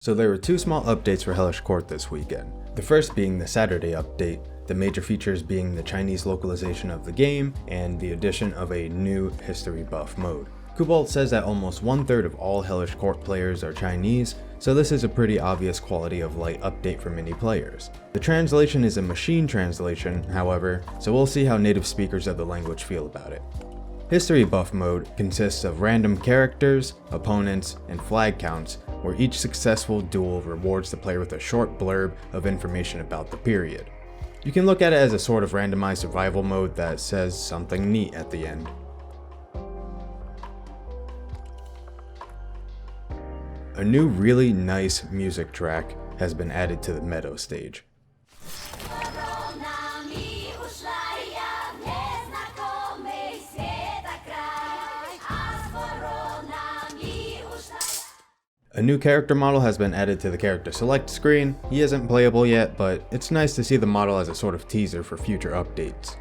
So there were two small updates for Hellish Quart this weekend. The first being the Saturday update, the major features being the Chinese localization of the game and the addition of a new history buff mode. Cobalt says that almost 1/3 of all Hellish Quart players are Chinese, so this is a pretty obvious quality of life update for many players. The translation is a machine translation, however, so we'll see how native speakers of the language feel about it. History buff mode consists of random characters, opponents, and flag counts, where each successful duel rewards the player with a short blurb of information about the period. You can look at it as a sort of randomized survival mode that says something neat at the end. A new really nice music track has been added to the Meadows stage. A new character model has been added to the character select screen. He isn't playable yet, but it's nice to see the model as a sort of teaser for future updates.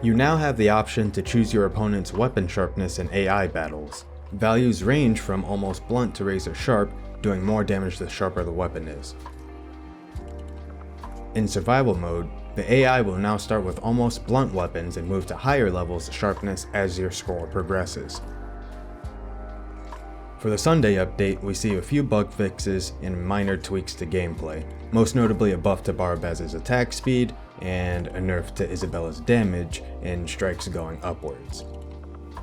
You now have the option to choose your opponent's weapon sharpness in AI battles. Values range from almost blunt to razor sharp, doing more damage the sharper the weapon is. In survival mode, the AI will now start with almost blunt weapons and move to higher levels of sharpness as your score progresses. For the Sunday update, we see a few bug fixes and minor tweaks to gameplay, most notably a buff to Bara's attack speed and a nerf to Isabella's damage and strikes going upwards.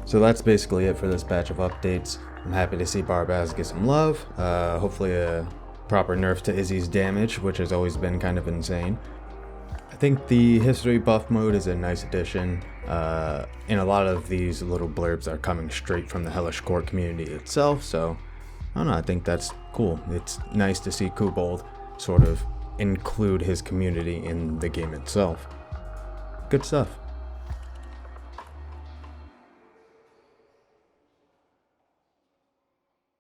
So that's basically it for this batch of updates. I'm happy to see Bara get some love, hopefully a proper nerf to Izzy's damage, which has always been kind of insane. I think the history buff mode is a nice addition, and a lot of these little blurbs are coming straight from the Hellish Quart community itself, so I don't know, I think that's cool. It's nice to see Cobalt sort of include his community in the game itself. Good stuff.